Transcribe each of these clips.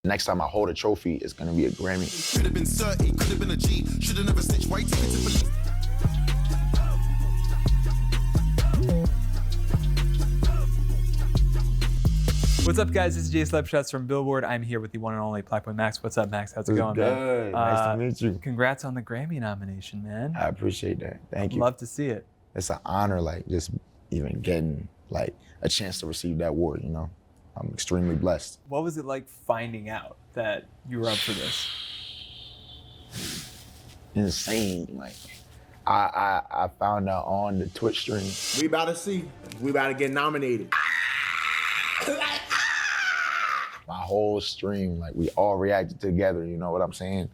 Next time I hold a trophy, it's gonna be a Grammy. Could have been 30, could have been a G. Should have never snitched. Why you took it to police? What's up, guys? This is Jay Slapshots from Billboard. I'm here with the one and only Plaqueboy Max. What's up, Max? How's it going, Good. man? Nice to meet you. Congrats on the Grammy nomination, man. I appreciate that. Thank you. Love to see it. It's an honor, like, just even getting, like, a chance to receive that award, you know? I'm extremely blessed. What was it like finding out that you were up for this? Insane. Like, I found out on the Twitch stream. We about to see. We about to get nominated. My whole stream, like, we all reacted together, you know what I'm saying?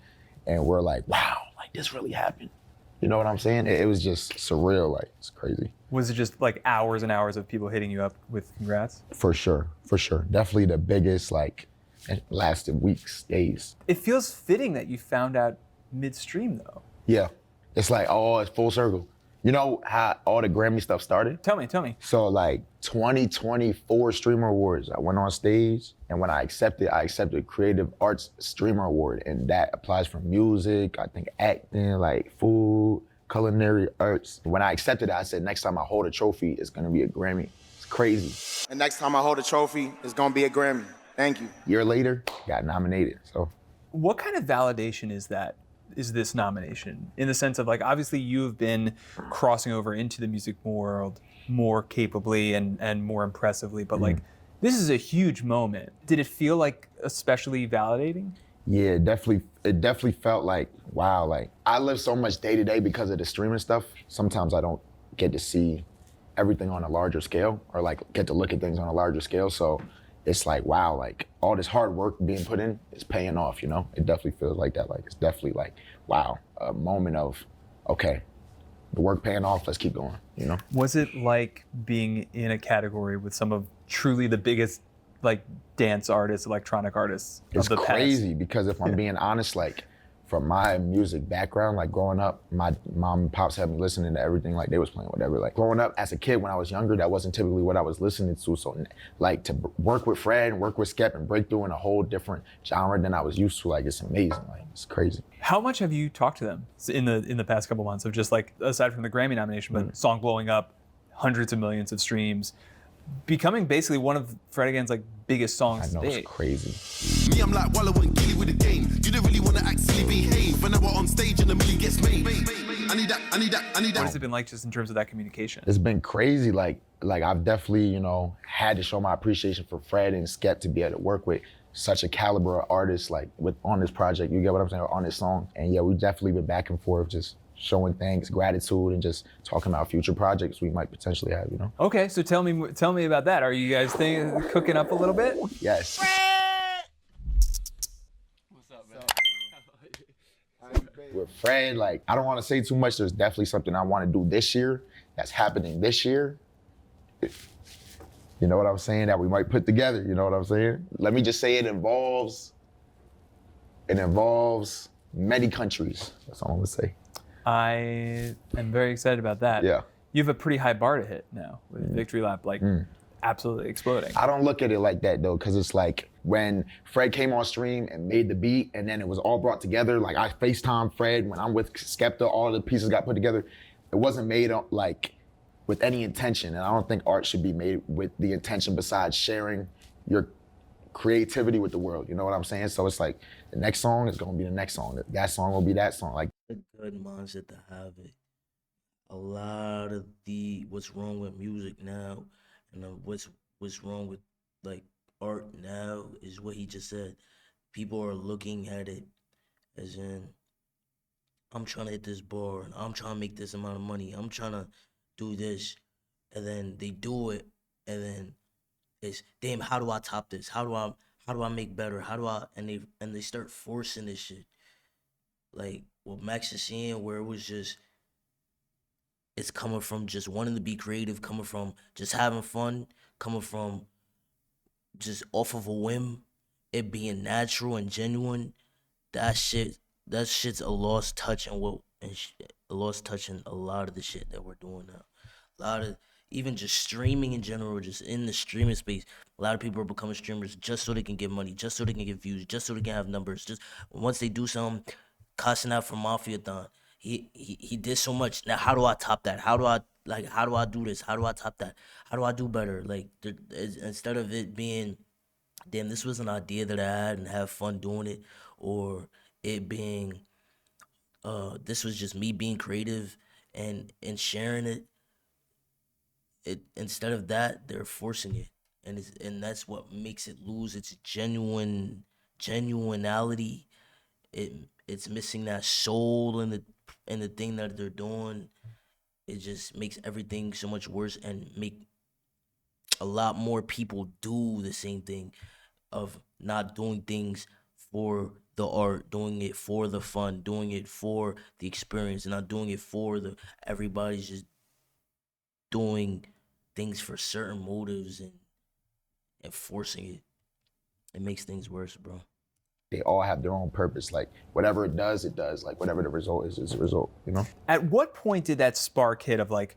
And we're like, wow, like, this really happened. You know what I'm saying? It was just surreal, like, it's crazy. Was it just like hours and hours of people hitting you up with congrats? For sure, for sure. Definitely the biggest, like, it lasted weeks, days. It feels fitting that you found out midstream, though. Yeah, it's like, oh, it's full circle. You know how all the Grammy stuff started? Tell me. So like 2024 Streamer Awards, I went on stage, and when I accepted Creative Arts Streamer Award, and that applies for music, I think acting, like food, culinary arts. When I accepted it, I said, next time I hold a trophy, it's gonna be a Grammy. It's crazy. And next time I hold a trophy, it's gonna be a Grammy. Thank you. A year later, got nominated, so. What kind of validation is this nomination? In the sense of, like, obviously you've been crossing over into the music world more capably and more impressively, but like, this is a huge moment. Did it feel like especially validating? Yeah, it definitely felt like, wow, like, I live so much day to day because of the streaming stuff. Sometimes I don't get to see everything on a larger scale, or like get to look at things on a larger scale. So it's like, wow, like, all this hard work being put in is paying off, you know? It definitely feels like that. Like, it's definitely like, wow, a moment of, okay, the work paying off, let's keep going, you know? Was it like being in a category with some of truly the biggest, like, dance artists, electronic artists of the past? It's crazy, because if I'm being honest, like, from my music background, like, growing up, my mom and pops had me listening to everything, like, they was playing whatever. Like, growing up as a kid, when I was younger, that wasn't typically what I was listening to. So, like, to work with Fred and work with Skep and break through in a whole different genre than I was used to, like, it's amazing. Like, it's crazy. How much have you talked to them in the past couple months of just, like, aside from the Grammy nomination, but song blowing up, hundreds of millions of streams, becoming basically one of Fred again's, like, biggest songs I know, to date? it's crazy. Me, I'm like Wallow and Gilly with the game. You don't really want to actually behave. When I was on stage and the million gets made. I need that. What has it been like just in terms of that communication? It's been crazy. Like I've definitely, you know, had to show my appreciation for Fred and Skep to be able to work with such a caliber of artist, like, on this project. You get what I'm saying? On this song. And yeah, we've definitely been back and forth, just showing thanks, gratitude, and just talking about future projects we might potentially have, you know? Okay, so tell me about that. Are you guys cooking up a little bit? Yes. What's up, man? With Fred, like, I don't want to say too much. There's definitely something I want to do this year that's happening this year. You know what I'm saying? That we might put together, you know what I'm saying? Let me just say it involves many countries. That's all I'm gonna say. I am very excited about that. Yeah. You have a pretty high bar to hit now with Victory Lap, like, absolutely exploding. I don't look at it like that, though, because it's like when Fred came on stream and made the beat, and then it was all brought together. Like, I FaceTime Fred when I'm with Skepta, all the pieces got put together. It wasn't made like with any intention, and I don't think art should be made with the intention besides sharing your creativity with the world. You know what I'm saying? So it's like, the next song is gonna be the next song. That song will be that song. Like, A good mindset to have it. A lot of what's wrong with music now, and what's wrong with, like, art now is what he just said. People are looking at it as in, I'm trying to hit this bar, and I'm trying to make this amount of money. I'm trying to do this, and then they do it, and then it's, damn, how do I top this? How do I make better? And they start forcing this shit. Like what Max is seeing, where it was just, it's coming from just wanting to be creative, coming from just having fun, coming from just off of a whim, it being natural and genuine. That shit's a lost touch in a lost touch in a lot of the shit that we're doing now. even just streaming in general, just in the streaming space, a lot of people are becoming streamers just so they can get money, just so they can get views, just so they can have numbers. Just once they do something, cussing out for Mafiathon. He did so much. Now how do I top that? How do I do this? How do I top that? How do I do better? Like instead of it being, damn, this was an idea that I had and have fun doing it, or it being, this was just me being creative and sharing it. Instead of that, they're forcing it, and that's what makes it lose its genuinality. It's missing that soul in the thing that they're doing. It just makes everything so much worse, and make a lot more people do the same thing of not doing things for the art, doing it for the fun, doing it for the experience, and not doing it for everybody's just doing things for certain motives and forcing it. It makes things worse, bro. They all have their own purpose. Like whatever it does, it does. Like whatever the result is a result, you know? At what point did that spark hit of like,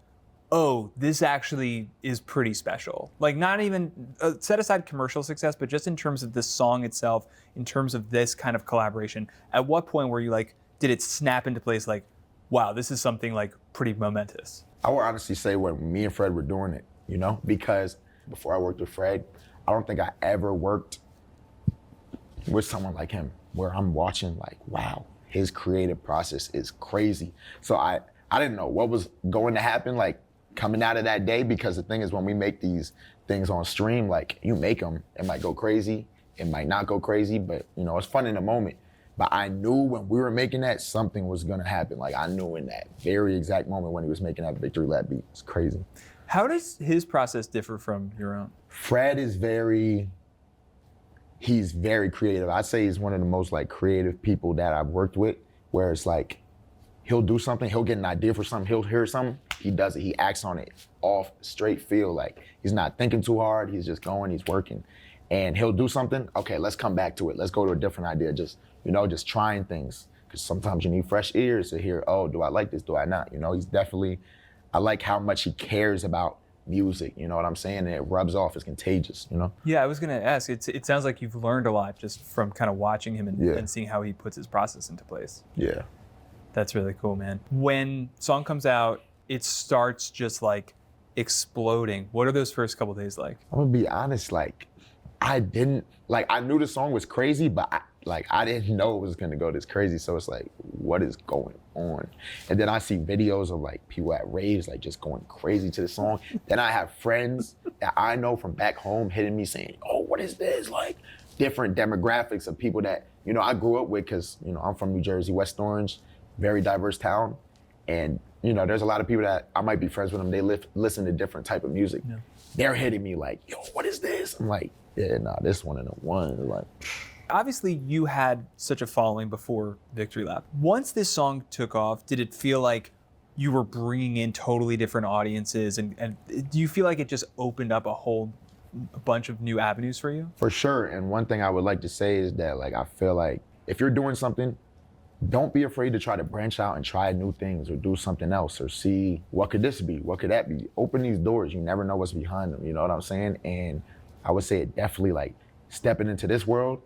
oh, this actually is pretty special? Like not even, set aside commercial success, but just in terms of the song itself, in terms of this kind of collaboration, at what point were you like, did it snap into place like, wow, this is something like pretty momentous? I would honestly say when me and Fred were doing it, you know? Because before I worked with Fred, I don't think I ever worked with someone like him, where I'm watching like, wow, his creative process is crazy. So I didn't know what was going to happen, like coming out of that day, because the thing is when we make these things on stream, like you make them, it might go crazy, it might not go crazy, but you know, it's fun in the moment. But I knew when we were making that, something was gonna happen. Like I knew in that very exact moment when he was making that Victory Lap beat. It's crazy. How does his process differ from your own? Fred is he's very creative. I'd say he's one of the most like creative people that I've worked with, where it's like, he'll do something, he'll get an idea for something, he'll hear something, he does it, he acts on it off straight feel. Like he's not thinking too hard, he's just going, he's working. And he'll do something, okay, let's come back to it. Let's go to a different idea, just, you know, just trying things. Because sometimes you need fresh ears to hear, oh, do I like this, do I not? You know, he's definitely, I like how much he cares about music, you know what I'm saying? And it rubs off, it's contagious, you know? Yeah, I was gonna ask, it sounds like you've learned a lot just from kind of watching him and seeing how he puts his process into place. Yeah. That's really cool, man. When song comes out, it starts just like exploding. What are those first couple days like? I'm gonna be honest, like, I knew the song was crazy, but I didn't know it was gonna go this crazy. So it's like, what is going on? And then I see videos of like people at raves, like just going crazy to the song. Then I have friends that I know from back home hitting me saying, oh, what is this? Like different demographics of people that, you know, I grew up with, cause you know, I'm from New Jersey, West Orange, very diverse town. And you know, there's a lot of people that I might be friends with them. They listen to different type of music. Yeah. They're hitting me like, yo, what is this? I'm like, yeah, nah, this one in the one. Like, obviously you had such a following before Victory Lap. Once this song took off, did it feel like you were bringing in totally different audiences? And do you feel like it just opened up a whole bunch of new avenues for you? For sure. And one thing I would like to say is that like, I feel like if you're doing something, don't be afraid to try to branch out and try new things or do something else or see what could this be? What could that be? Open these doors. You never know what's behind them. You know what I'm saying? And I would say it definitely like stepping into this world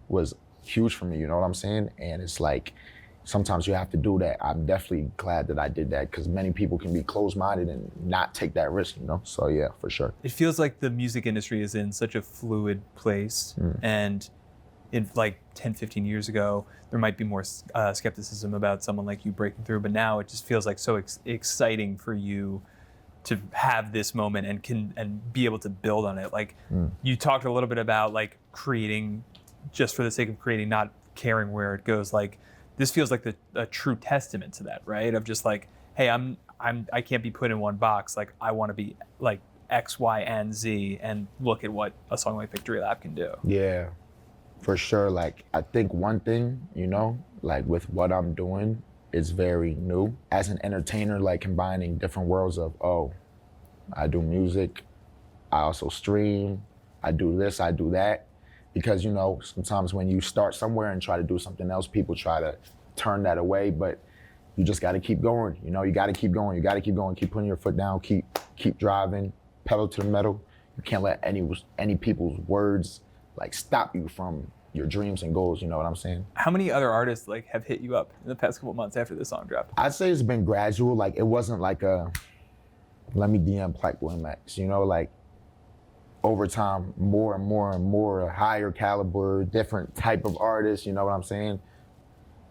was huge for me. You know what I'm saying? And it's like, sometimes you have to do that. I'm definitely glad that I did that because many people can be closed-minded and not take that risk, you know? So yeah, for sure. It feels like the music industry is in such a fluid place and in like 10, 15 years ago, there might be more skepticism about someone like you breaking through, but now it just feels like so exciting for you to have this moment and be able to build on it. Like you talked a little bit about like creating just for the sake of creating, not caring where it goes. Like this feels like a true testament to that, right? Of just like, hey, I can't be put in one box. Like I want to be like X, Y, and Z, and look at what a song like Victory Lap can do. Yeah. For sure, like I think one thing, you know, like with what I'm doing, it's very new. As an entertainer, like combining different worlds of, oh, I do music, I also stream, I do this, I do that. Because, you know, sometimes when you start somewhere and try to do something else, people try to turn that away, but you just gotta keep going, you know, you gotta keep going, keep putting your foot down, keep keep driving, pedal to the metal. You can't let any people's words like stop you from your dreams and goals, you know what I'm saying? How many other artists like have hit you up in the past couple months after this song dropped? I'd say it's been gradual. Like it wasn't like a, let me DM Plaqueboymax, you know, like over time, more and more and more, higher caliber, different type of artists, you know what I'm saying?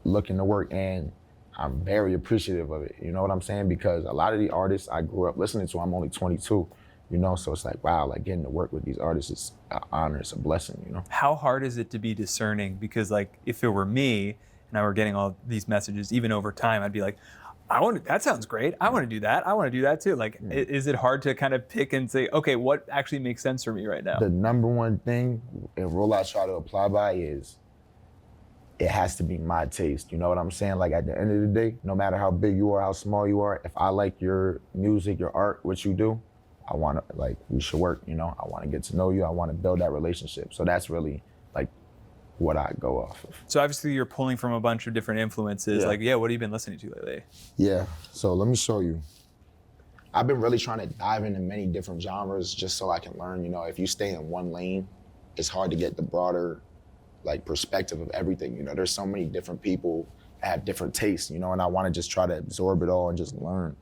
Looking to work, and I'm very appreciative of it, you know what I'm saying? Because a lot of the artists I grew up listening to, I'm only 22, you know? So it's like, wow, like getting to work with these artists is an honor, it's a blessing, you know? How hard is it to be discerning? Because like, if it were me and I were getting all these messages, even over time, I'd be like, that sounds great. I want to do that. I want to do that too. Like, is it hard to kind of pick and say, okay, what actually makes sense for me right now? The number one thing and rule I try to apply by is it has to be my taste. You know what I'm saying? Like at the end of the day, no matter how big you are, how small you are, if I like your music, your art, what you do, I want to, like, we should work, you know? I want to get to know you. I want to build that relationship. So that's really like what I go off of. So obviously you're pulling from a bunch of different influences. Yeah. Like, yeah, what have you been listening to lately? Yeah, so let me show you. I've been really trying to dive into many different genres just so I can learn, you know, if you stay in one lane, it's hard to get the broader like perspective of everything. You know, there's so many different people that have different tastes, you know, and I want to just try to absorb it all and just learn.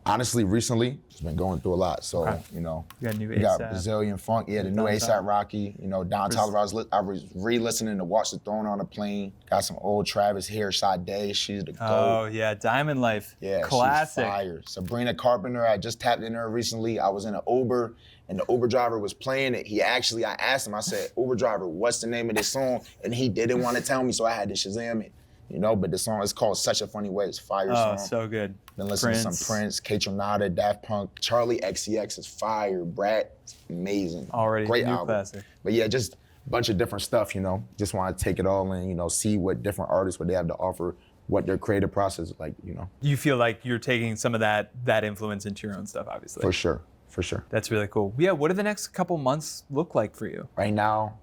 Honestly, recently, just been going through a lot. So, Okay. you know, You got new we got A$AP. Brazilian funk, yeah, the new A$AP Rocky, you know, Don Toliver. I was re-listening to Watch the Throne on a Plane. Got some old Travis here, Sade, she's the GOAT. Oh yeah, Diamond Life. Yeah, Classic. she's fire. Sabrina Carpenter, I just tapped in her recently. I was in an Uber and the Uber driver was playing it. I asked him, I said, Uber driver, what's the name of this song? And he didn't want to tell me, so I had to Shazam it. You know, but the song is called Such a Funny Way. It's a fire song. Oh, so good. Been listening to some Prince, Kate Tronada, Daft Punk, Charlie XCX is fire, Brat, amazing. Already great new album. classic. But yeah, just a bunch of different stuff, you know. Just want to take it all in, you know, see what different artists, what they have to offer, what their creative process is like, you know. You feel like you're taking some of that influence into your own stuff, obviously. For sure, for sure. That's really cool. Yeah, what do the next couple months look like for you? Right now,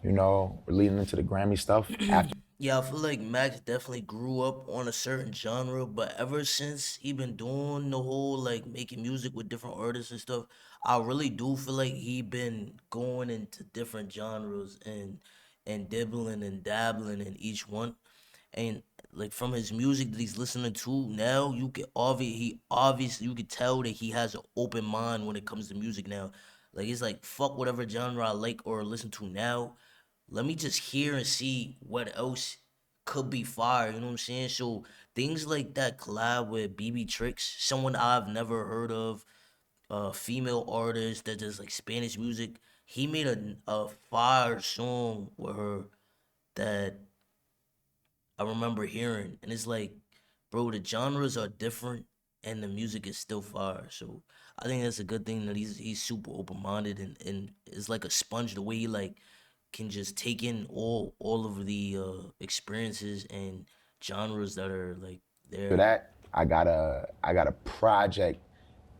you know, we're leading into the Grammy stuff. After Yeah, I feel like Max definitely grew up on a certain genre, but ever since he been doing the whole like making music with different artists and stuff, I really do feel like he been going into different genres and dibbling and dabbling in each one. And like from his music that he's listening to now, you can obviously you could tell that he has an open mind when it comes to music now. Like it's like fuck whatever genre I like or listen to now. Let me just hear and see what else could be fire, you know what I'm saying? So things like that collab with BB Tricks, someone I've never heard of, female artist that does like Spanish music. He made a fire song with her that I remember hearing, and it's like, bro, the genres are different and the music is still fire. So I think that's a good thing that he's super open minded and it's like a sponge the way he like can just take in all of the experiences and genres that are like there. after that, I got a project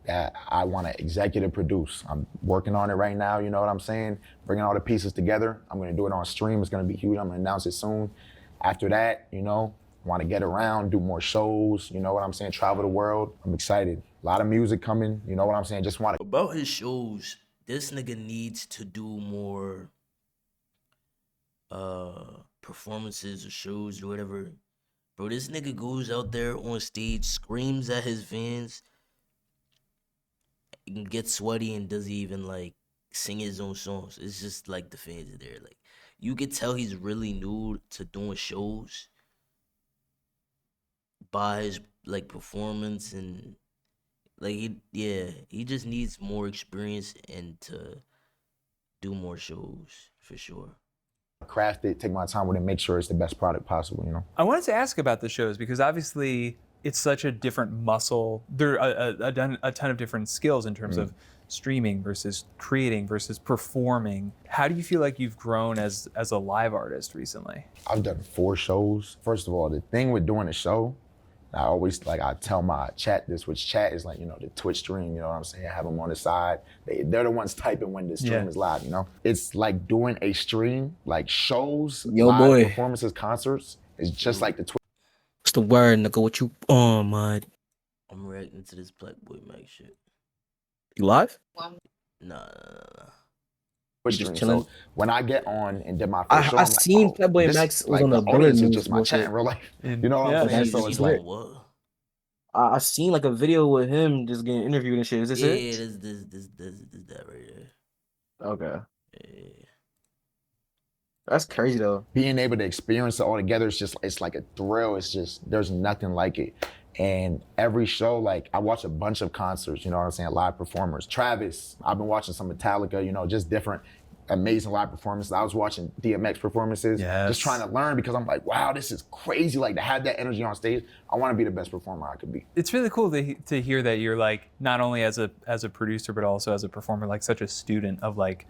that I want to executive produce. I'm working on it right now, you know what I'm saying? Bringing all the pieces together. I'm gonna do it on stream, it's gonna be huge, I'm gonna announce it soon. After that, you know, want to get around, do more shows, you know what I'm saying? Travel the world, I'm excited. A lot of music coming, you know what I'm saying? Just want to. About his shows, this nigga needs to do more performances or shows or whatever. Bro, this nigga goes out there on stage, screams at his fans, and gets sweaty and doesn't even like sing his own songs. It's just like the fans are there. Like you could tell he's really new to doing shows by his like performance and like he just needs more experience and to do more shows for sure. Craft it, take my time with it, make sure it's the best product possible, you know? I wanted to ask about the shows because obviously it's such a different muscle. There are a ton of different skills in terms of streaming versus creating versus performing. How do you feel like you've grown as a live artist recently? I've done 4 shows. First of all, the thing with doing a show, I always, like, I tell my chat this, which chat is like, you know, the Twitch stream, you know what I'm saying? I have them on the side. They're the ones typing when the stream is live, you know? It's like doing a stream, like shows, live performances, concerts, is just like the Twitch. What's the word, nigga? What you on, man? I'm reacting to this Plaqueboy Max shit. You live? Nah. Twitch Just stream. chilling? So when I get on and did my first show, I I'm seen like, Plaqueboy this, Max was like, on the the Billboard audience is news just my chat bullshit. in real life. And- You know what yeah. I'm saying? That's So it's lit. like, What? I seen like a video with him just getting interviewed and shit. Is this Yeah, it? this that right there. Okay. Yeah. That's crazy though. being able to experience it all together, it's like a thrill. It's just, there's nothing like it. And every show, like I watch a bunch of concerts, you know what I'm saying, live performers. Travis, I've been watching some Metallica, you know, just different amazing live performances. I was watching DMX performances, just trying to learn because I'm like, wow, this is crazy. Like to have that energy on stage, I want to be the best performer I could be. It's really cool to hear that you're like, not only as a producer, but also as a performer, like such a student of like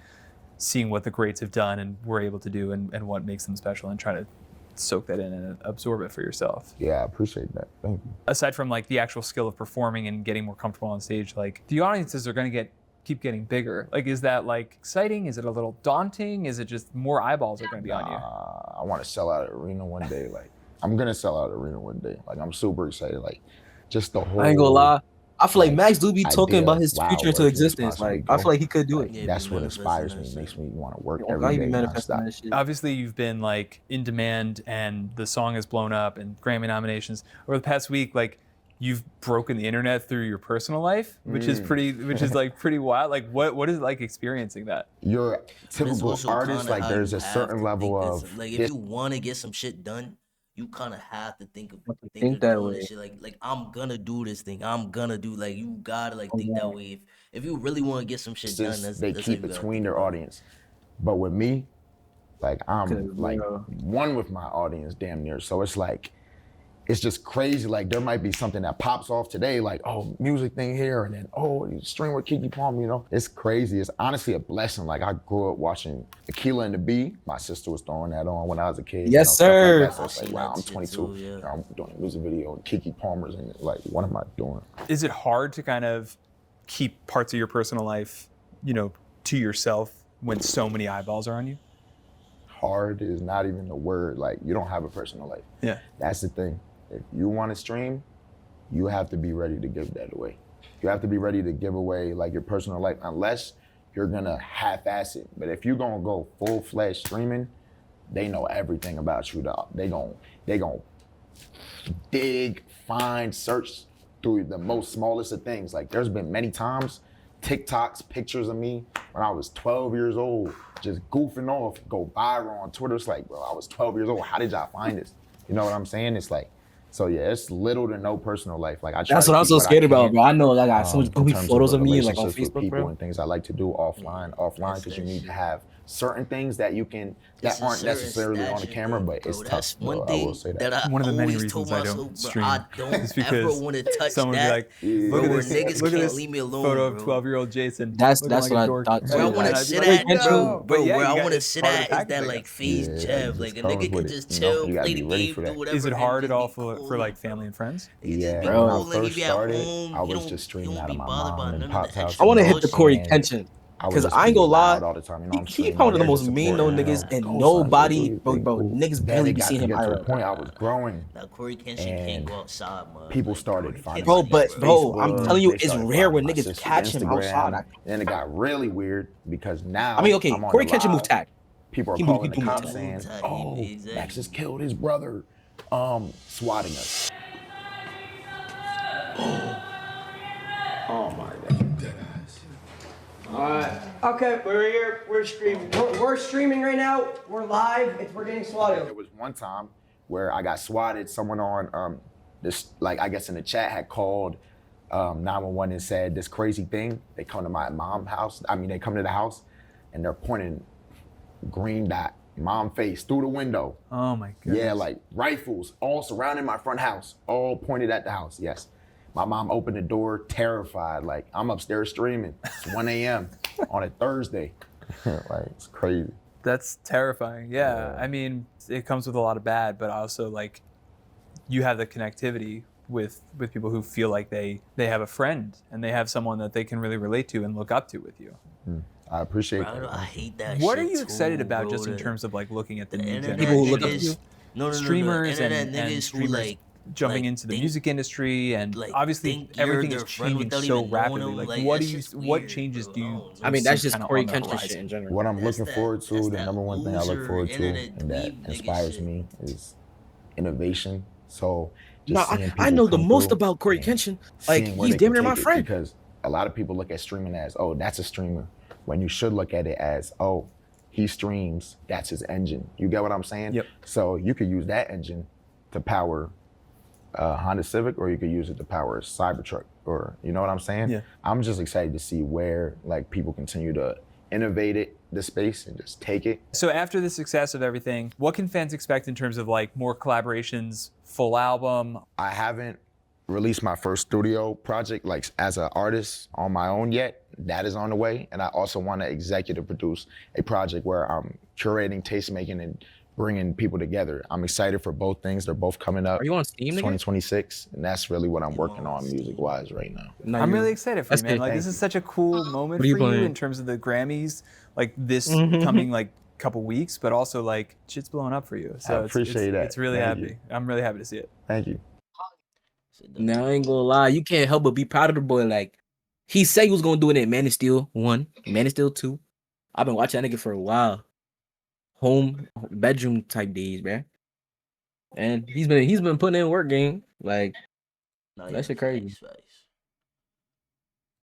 seeing what the greats have done and were able to do and what makes them special and trying to soak that in and absorb it for yourself. Yeah, I appreciate that. Thank you. Aside from like the actual skill of performing and getting more comfortable on stage, like the audiences are going to keep getting bigger. Like, is that like exciting? Is it a little daunting? Is it just more eyeballs are going to be on you? I want to sell out an arena one day. Like I'm gonna sell out an arena one day. Like I'm super excited. Like just the whole. I ain't gonna lie. I feel like Max do be talking idea about of, his wow, future where into can this existence. possibly Like I go? feel like he could do it. Yeah, That's be what manifesting inspires that me, shit. makes me want to work Oh, God, every he be day manifesting nonstop. that shit. Obviously, you've been like in demand and the song has blown up and Grammy nominations. Over the past week, like you've broken the internet through your personal life, which is like pretty wild. Like what is it like experiencing that? You're a But it's typical also artist, kinda like how there's you a have certain to level think of this. Like if this- you want to get some shit done, you kind of have to think think of that doing way. this shit. Like I'm gonna do this thing. I'm gonna do, like, you gotta like think that way. If you really want to get some shit done, since that's they how keep you gotta between think their about it. audience. But with me, like I'm 'Cause, like bro. one with my audience damn near. So it's like, it's just crazy. Like there might be something that pops off today, like, oh, music thing here, and then, oh, you stream with Keke Palmer, you know? It's crazy. It's honestly a blessing. Like I grew up watching Aquila and the Bee. My sister was throwing that on when I was a kid. Yes, stuff sir. Like that. So it's I like, seen wow, that I'm shit 22. too, yeah. You know, I'm doing a music video and Keke Palmer's in it. Like, what am I doing? Is it hard to kind of keep parts of your personal life, you know, to yourself when so many eyeballs are on you? Hard is not even the word. Like you don't have a personal life. Yeah. That's the thing. If you want to stream, you have to be ready to give that away. You have to be ready to give away like your personal life, unless you're gonna half-ass it. But if you're gonna go full-fledged streaming, they know everything about you, dog. They gon' dig, find, search through the most smallest of things. Like there's been many times, TikToks, pictures of me when I was 12 years old, just goofing off, go viral on Twitter. It's like, bro, I was 12 years old. How did y'all find this? You know what I'm saying? It's like, so yeah, it's little to no personal life. Like I try That's to what I'm keep so I scared about, can, bro. I know I got so much in goofy terms photos of of me like on relationships with Facebook, people bro. and things I like to do offline, because you need to have certain things that you can that It's a aren't certain necessarily on the stature, camera, though, but bro. it's tough. That's one Bro, I thing will say that I One of the many always told reasons I don't myself, bro, stream I is don't ever because want to touch someone would be that. like, Yeah. look at Bro, this, niggas look at can't this leave me alone, photo bro. of 12-year-old Jason. That's looking like what a I dork. thought, Where I too. want Like, to I'd be sit like, at, Corey bro, no. But yeah, where you I got- want to it's sit part of the at is package, that I like guess. phase Yeah, Jeff. just Like a comes nigga with can it, just you know? chill, You gotta play be the ready game, for do that. whatever. Is it and hard just at all be for cool. like family and friends? It can just Yeah, be when Bro. I cool, like, first you at started, home, I you was don't- just you streaming don't out be of my bothered by mom and none of pop's the house. extra I want to hit the bullshit. Corey And tension. I was Cause just I ain't being gonna lie, loud all the time. You know, I'm he streaming, probably the they're most just mean known supporting, niggas, you and know, nobody, co-sign, bro, everything, bro, cool. niggas Then barely it be got seeing to him get to a IRL. point I was growing, Now Corey Kenshin can't and go outside, man. people Like, started Corey finding Bro, my Kenshin, but dad's bro, I'm Facebook, telling you, they it's started rare finding when my niggas sister's catch him outside. Instagram. Then it got really weird because now I mean, okay, I'm on Corey the Kenshin live. moved tag. People are He moved- calling he the moved cops tag. saying, Tag, "Oh, exactly. Max has killed his brother," swatting us. Oh my God. Okay, we're here. We're streaming. We're streaming right now. We're live. We're getting swatted. There was one time where I got swatted. Someone on this, like I guess in the chat, had called 911 and said this crazy thing. They come to my mom's house. I mean, they come to the house and they're pointing green dot, mom face through the window. Oh my goodness. Yeah, like rifles all surrounding my front house, all pointed at the house. Yes. My mom opened the door, terrified. Like I'm upstairs streaming. It's 1 a.m. on a Thursday. Like it's crazy. That's terrifying. Yeah. I mean, it comes with a lot of bad, but also like you have the connectivity with people who feel like they have a friend and they have someone that they can really relate to and look up to with you. I appreciate Bro, that. I hate that What shit are you too, excited about bro, just in that terms of like looking at the new internet generation? People who look up niggas- to you? No, Streamers internet and niggas who streamers like jumping like, into the think- music industry, and like, obviously think you're everything is their friend changing without so even knowing rapidly. them, Like, like, what that's do you, just what weird, changes bro. do I you? don't know. I mean, see that's just kinda Corey on the Kenshin horizon? shit in general. What I'm That's looking forward to, that's the that number one thing I look loser forward to, internet and that dweeb nigga inspires shit. me is innovation. So No, just seeing I people know the come most through about Corey and Kenshin. Like, seeing where he's they can damn near my take it, friend. because a lot of people look at streaming as, oh, that's a streamer, when you should look at it as, oh, he streams, that's his engine. You get what I'm saying? Yep. So you could use that engine to power Honda Civic, or you could use it to power a Cybertruck, or you know what I'm saying? Yeah. I'm just excited to see where like people continue to innovate it, the space, and just take it. So after the success of everything, what can fans expect in terms of like more collaborations, full album? I haven't released my first studio project like as an artist on my own yet. That is on the way, and I also want to executive produce a project where I'm curating, tastemaking, and bringing people together. I'm excited for both things. They're both coming up. Are you on Steam, nigga? 2026, and that's really what I'm working on music-wise right now. No, I'm you- really excited for that's you, man. good. Like, this is such a cool moment What are you for you playing? in terms of the Grammys, like this Mhm. coming like couple weeks, but also like shit's blowing up for you. So appreciate that. It's really Thank happy. you. I'm really happy to see it. Thank you. Now I ain't gonna lie, you can't help but be proud of the boy. Like, he said he was gonna do it in Man of Steel 1, Man of Steel 2. I've been watching that nigga for a while. Home bedroom type days, man. And he's been putting in work, gang. Like, Nah, that shit crazy. facts.